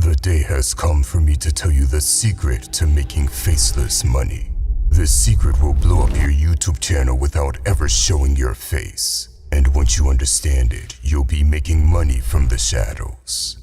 The day has come for me to tell you the secret to making faceless money. This secret will blow up your YouTube channel without ever showing your face. And once you understand it, you'll be making money from the shadows.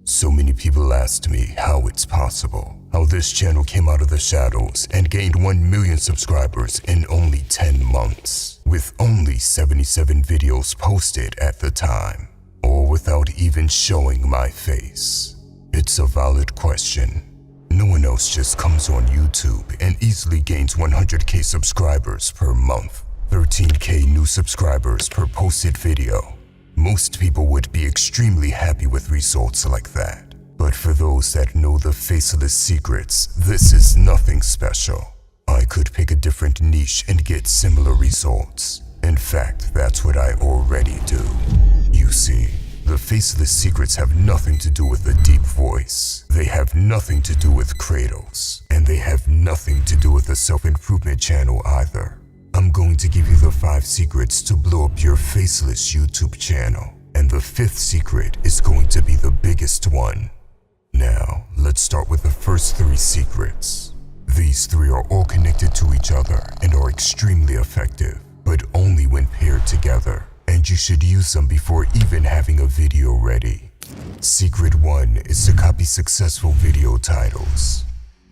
So many people asked me how it's possible, how this channel came out of the shadows and gained 1 million subscribers in only 10 months, with only 77 videos posted at the time, or without even showing my face. It's a valid question. No one else just comes on YouTube and easily gains 100k subscribers per month, 13k new subscribers per posted video. Most people would be extremely happy with results like that. But for those that know the faceless secrets, this is nothing special. I could pick a different niche and get similar results. In fact, that's what I already do. You see, the faceless secrets have nothing to do with a deep voice. They have nothing to do with cradles. And they have nothing to do with a self-improvement channel either. I'm going to give you the 5 secrets to blow up your faceless YouTube channel. And the 5th secret is going to be the biggest one. Now, let's start with the first 3 secrets. These 3 are all connected to each other and are extremely effective, but only when paired together. And you should use them before even having a video ready. Secret 1 is to copy successful video titles.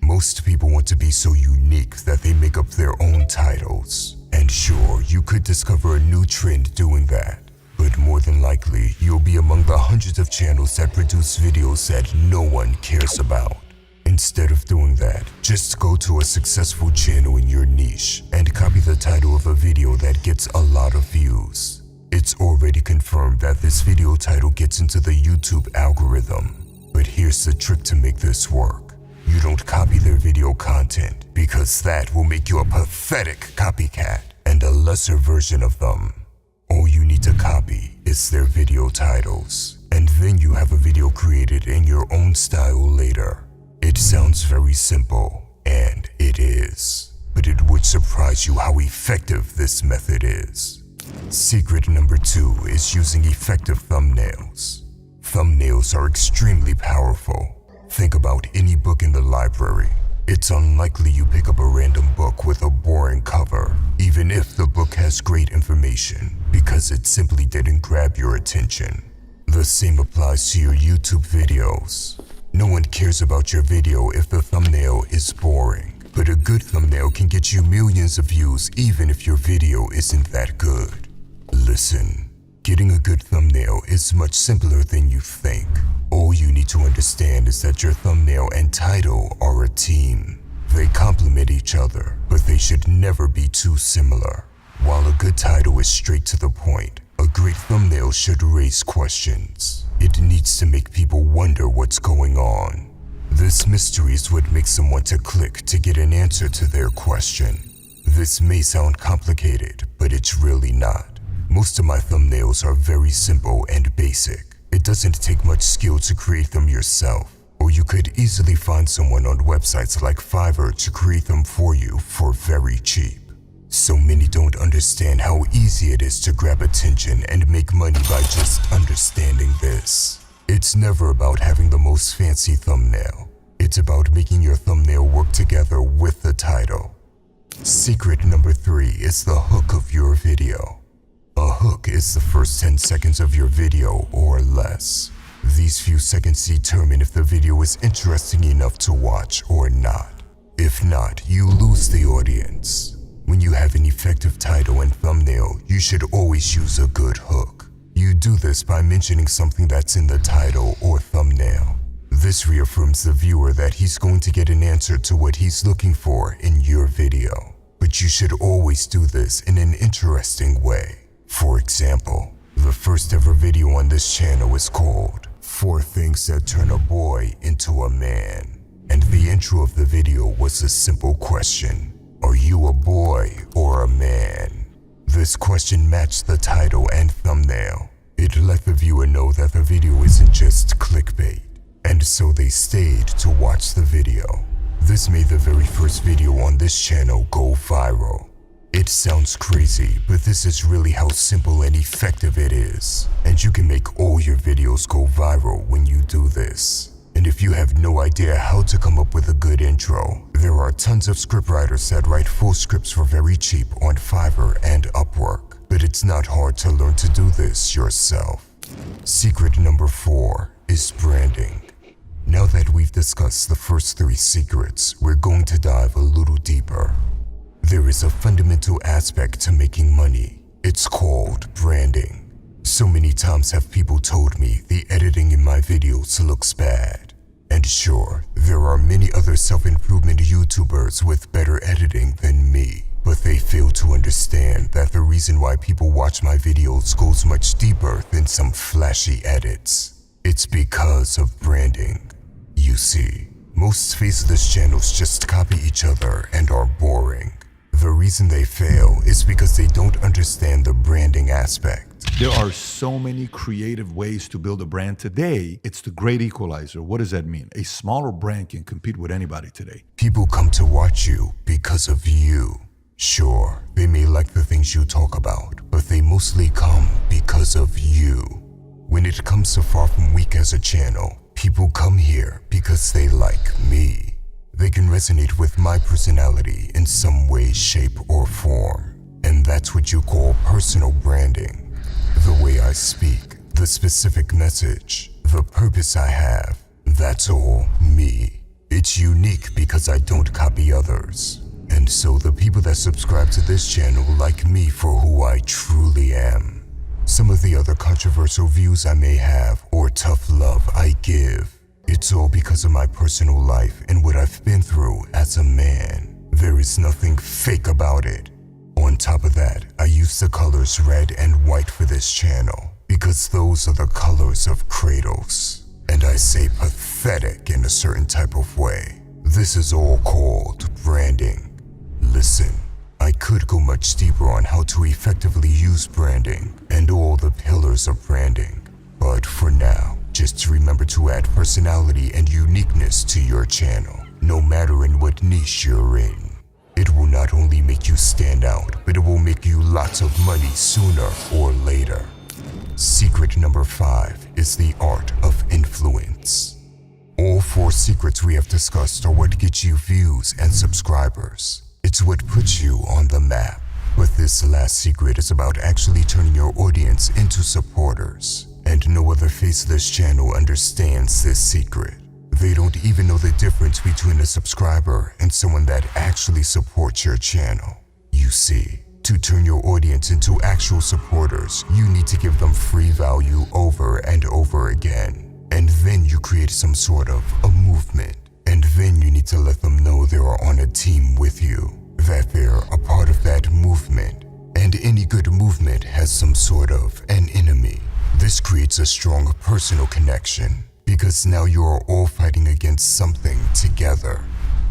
Most people want to be so unique that they make up their own titles. And sure, you could discover a new trend doing that. But more than likely, you'll be among the hundreds of channels that produce videos that no one cares about. Instead of doing that, just go to a successful channel in your niche and copy the title of a video that gets a lot of views. It's already confirmed that this video title gets into the YouTube algorithm. But here's the trick to make this work. You don't copy their video content, because that will make you a pathetic copycat and a lesser version of them. All you need to copy is their video titles, and then you have a video created in your own style later. It sounds very simple, and it is, but it would surprise you how effective this method is. Secret number 2 is using effective thumbnails. Thumbnails are extremely powerful. Think about any book in the library. It's unlikely you pick up a random book with a boring cover, even if the book has great information, because it simply didn't grab your attention. The same applies to your YouTube videos. No one cares about your video if the thumbnail is boring, but a good thumbnail can get you millions of views even if your video isn't that good. Listen, getting a good thumbnail is much simpler than you think. All you need to understand is that your thumbnail and title are a team. They complement each other, but they should never be too similar. While a good title is straight to the point, a great thumbnail should raise questions. It needs to make people wonder what's going on. This mystery is what makes them want to click to get an answer to their question. This may sound complicated, but it's really not. Most of my thumbnails are very simple and basic. It doesn't take much skill to create them yourself, or you could easily find someone on websites like Fiverr to create them for you for very cheap. So many don't understand how easy it is to grab attention and make money by just understanding this. It's never about having the most fancy thumbnail. It's about making your thumbnail work together with the title. Secret number 3 is the hook of your video. A hook is the first 10 seconds of your video or less. These few seconds determine if the video is interesting enough to watch or not. If not, you lose the audience. When you have an effective title and thumbnail, you should always use a good hook. You do this by mentioning something that's in the title or thumbnail. This reaffirms the viewer that he's going to get an answer to what he's looking for in your video. But you should always do this in an interesting way. For example, the first ever video on this channel is called 4 Things That Turn a Boy into a Man. And the intro of the video was a simple question: are you a boy or a man? This question matched the title and thumbnail. It let the viewer know that the video isn't just clickbait, and so they stayed to watch the video. This made the very first video on this channel go viral. It sounds crazy, but this is really how simple and effective it is. And you can make all your videos go viral when you do this. And if you have no idea how to come up with a good intro, there are tons of scriptwriters that write full scripts for very cheap on Fiverr and Upwork. But it's not hard to learn to do this yourself. Secret number 4 is branding. Now that we've discussed the first 3 secrets, we're going to dive a little deeper. There is a fundamental aspect to making money. It's called branding. So many times have people told me the editing in my videos looks bad. And sure, there are many other self-improvement YouTubers with better editing than me. But they fail to understand that the reason why people watch my videos goes much deeper than some flashy edits. It's because of branding. You see, most faceless channels just copy each other and are boring. The reason they fail is because they don't understand the branding aspect. There are so many creative ways to build a brand today. It's the great equalizer. What does that mean? A smaller brand can compete with anybody today. People come to watch you because of you. Sure, they may like the things you talk about, but they mostly come because of you. When it comes to FarFromWeak as a channel, people come here because they like me. They can resonate with my personality in some way, shape, or form. And that's what you call personal branding. The way I speak, the specific message, the purpose I have, that's all me. It's unique because I don't copy others. And so the people that subscribe to this channel like me for who I truly am. Some of the other controversial views I may have or tough love I give, it's all because of my personal life and what I've been through as a man. There is nothing fake about it. On top of that, I use the colors red and white for this channel because those are the colors of Kratos. And I say pathetic in a certain type of way. This is all called branding. Listen, I could go much deeper on how to effectively use branding and all the pillars of branding. But for now, just remember to add personality and uniqueness to your channel, no matter in what niche you're in. It will not only make you stand out, but it will make you lots of money sooner or later. Secret number 5 is the art of influence. All 4 secrets we have discussed are what gets you views and subscribers. It's what puts you on the map. But this last secret is about actually turning your audience into supporters. And no other faceless channel understands this secret. They don't even know the difference between a subscriber and someone that actually supports your channel. You see, to turn your audience into actual supporters, you need to give them free value over and over again. And then you create some sort of a movement. And then you need to let them know they are on a team with you, that they're a part of that movement. And any good movement has some sort of an enemy. This creates a strong personal connection because now you are all fighting against something together.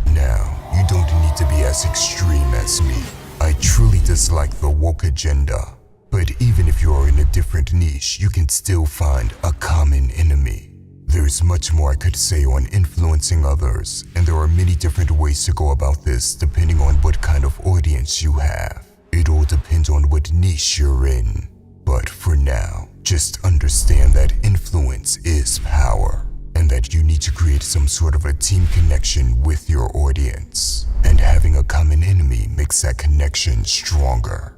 Now, you don't need to be as extreme as me. I truly dislike the woke agenda. But even if you are in a different niche, you can still find a common enemy. There's much more I could say on influencing others, and there are many different ways to go about this depending on what kind of audience you have. It all depends on what niche you're in. But for now, just understand that influence is power, and that you need to create some sort of a team connection with your audience. And having a common enemy makes that connection stronger.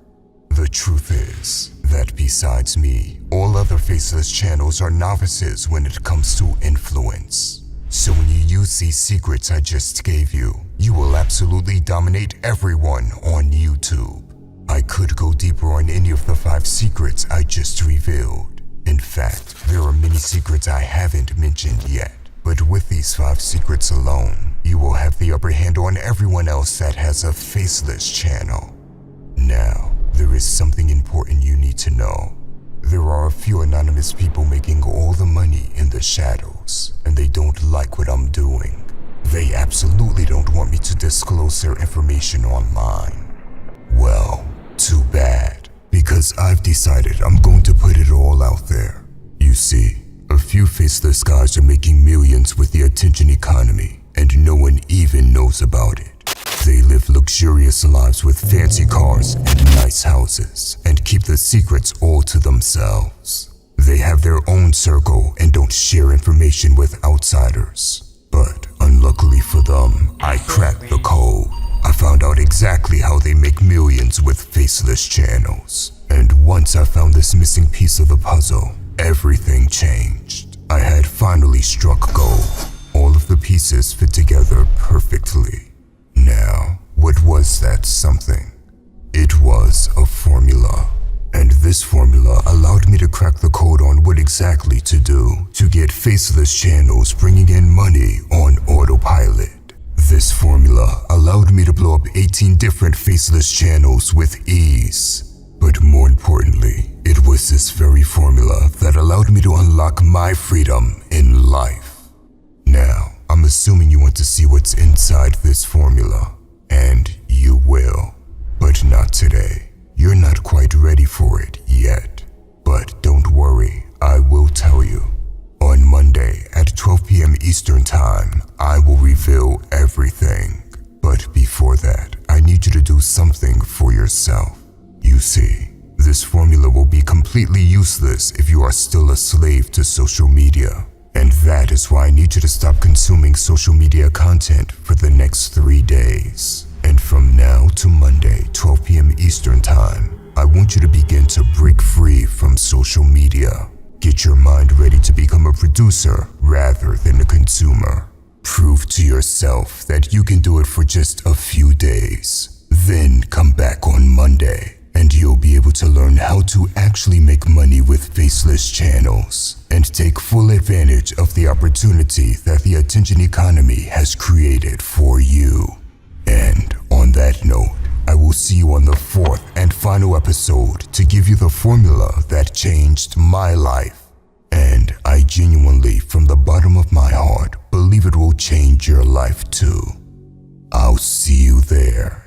The truth is that besides me, all other faceless channels are novices when it comes to influence. So when you use these secrets I just gave you, you will absolutely dominate everyone on YouTube. I could go deeper on any of the 5 secrets I just revealed. In fact, there are many secrets I haven't mentioned yet. But with these 5 secrets alone, you will have the upper hand on everyone else that has a faceless channel. Now, there is something important you need to know. There are a few anonymous people making all the money in the shadows, and they don't like what I'm doing. They absolutely don't want me to disclose their information online. Well, too bad, because I've decided I'm going to put it all out there. You see, a few faceless guys are making millions with the attention economy, and no one even knows about it. They live luxurious lives with fancy cars and nice houses, and keep the secrets all to themselves. They have their own circle and don't share information with outsiders. But unluckily for them, I cracked the code. I found out exactly how they make millions with faceless channels. And once I found this missing piece of the puzzle, everything changed. I had finally struck gold. All of the pieces fit together perfectly. Now, what was that something? It was a formula. And this formula allowed me to crack the code on what exactly to do to get faceless channels bringing in money on autopilot. This formula allowed me to blow up 18 different faceless channels with ease. But more importantly, it was this very formula that allowed me to unlock my freedom in life. Now, I'm assuming you want to see what's inside this formula, and you will, but not today. You're not quite ready for it yet, but don't worry, I will tell you. On Monday at 12 p.m. Eastern Time, I will reveal everything. But before that, I need you to do something for yourself. You see, this formula will be completely useless if you are still a slave to social media. And that is why I need you to stop consuming social media content for the next 3 days. And from now to Monday, 12 p.m. Eastern Time, I want you to begin to break free from social media. Get your mind ready to become a producer rather than a consumer. Prove to yourself that you can do it for just a few days. Then come back on Monday, and you'll be able to learn how to actually make money with faceless channels and take full advantage of the opportunity that the attention economy has created for you. And on that note, I will see you on the 4th and final episode to give you the formula that changed my life. And I genuinely, from the bottom of my heart, believe it will change your life too. I'll see you there.